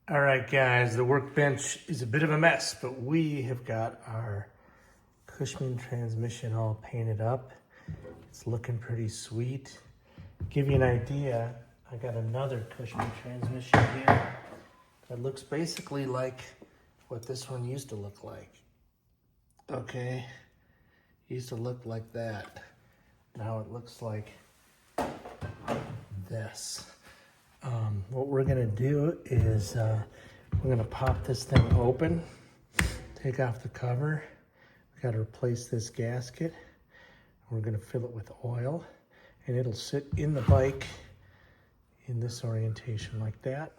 All right, guys, the workbench is a bit of a mess, but we have got our Cushman transmission all painted up. It's looking pretty sweet. Give you an idea, I got another Cushman transmission here that looks basically like what this one used to look like. Okay, used to look like that. Now it looks like this. What we're gonna do is we're gonna pop this thing open, take off the cover. We gotta replace this gasket. We're gonna fill it with oil, and it'll sit in the bike in this orientation like that.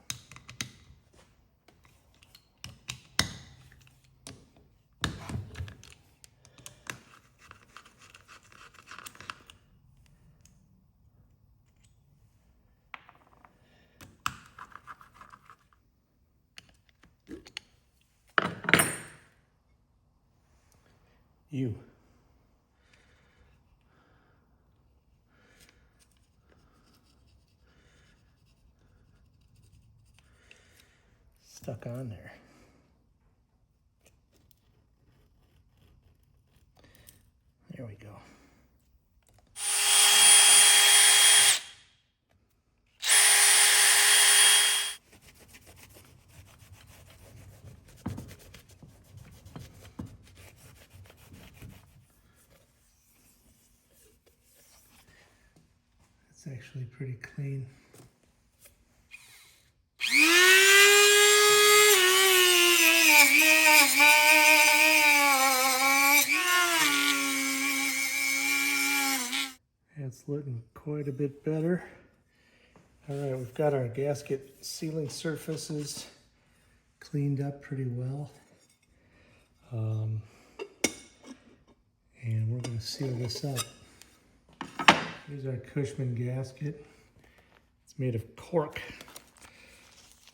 You. Stuck on there. There we go. It's actually pretty clean. It's looking quite a bit better. All right, we've got our gasket sealing surfaces cleaned up pretty well. And we're going to seal this up. Here's our Cushman gasket. It's made of cork.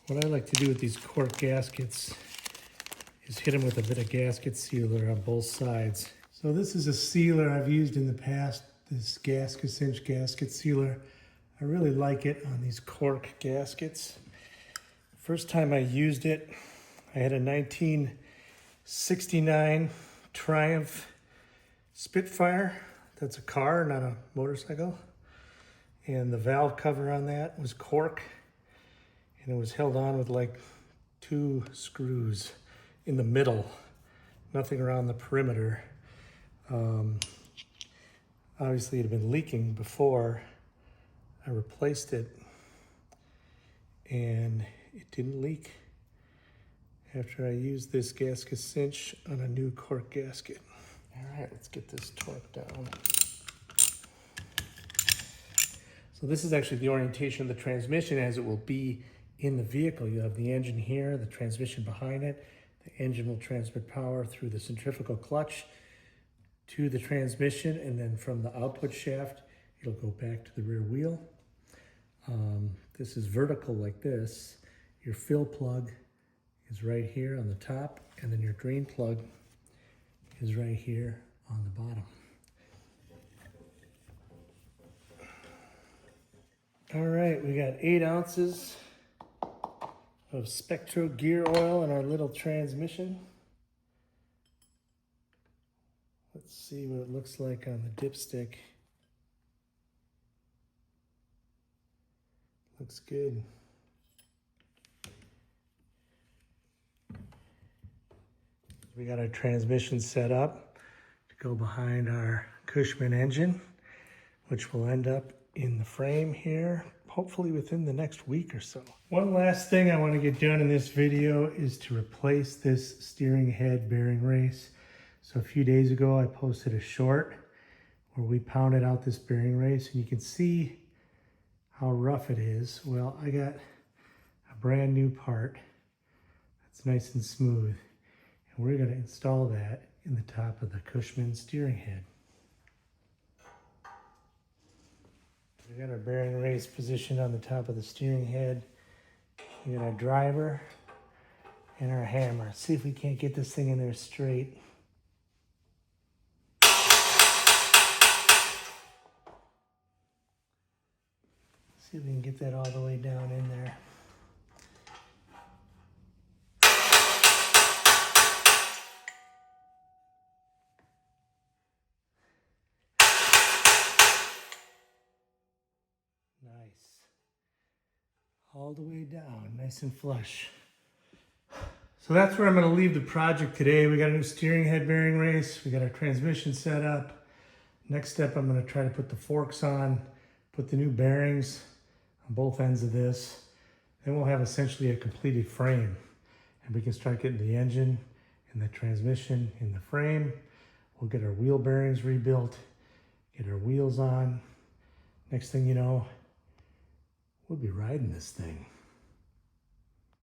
What I like to do with these cork gaskets is hit them with a bit of gasket sealer on both sides. So this is a sealer I've used in the past, this cinch gasket sealer. I really like it on these cork gaskets. First time I used it, I had a 1969 Triumph Spitfire. That's a car, not a motorcycle. And the valve cover on that was cork. And it was held on with like 2 screws in the middle, nothing around the perimeter. Obviously it had been leaking before I replaced it, and it didn't leak after I used this gasket cinch on a new cork gasket. All right, let's get this torqued down. So this is actually the orientation of the transmission as it will be in the vehicle. You have the engine here, the transmission behind it. The engine will transmit power through the centrifugal clutch to the transmission, and then from the output shaft, it'll go back to the rear wheel. This is vertical like this. Your fill plug is right here on the top, and then your drain plug is right here on the bottom. All right, we got 8 ounces of Spectro gear oil in our little transmission. Let's see what it looks like on the dipstick. Looks good. We got our transmission set up to go behind our Cushman engine, which will end up in the frame here, hopefully within the next week or so. One last thing I want to get done in this video is to replace this steering head bearing race. So a few days ago, I posted a short where we pounded out this bearing race, and you can see how rough it is. Well, I got a brand new part that's nice and smooth, and we're going to install that in the top of the Cushman steering head. We got our bearing race positioned on the top of the steering head. We got our driver and our hammer. Let's see if we can't get this thing in there straight. See if we can get that all the way down in there. all the way down, nice and flush. So that's where I'm going to leave the project today. We got a new steering head bearing race. We got our transmission set up. Next step, I'm going to try to put the forks on, put the new bearings on both ends of this. Then we'll have essentially a completed frame. And we can start getting the engine and the transmission in the frame. We'll get our wheel bearings rebuilt, get our wheels on. Next thing you know, we'll be riding this thing.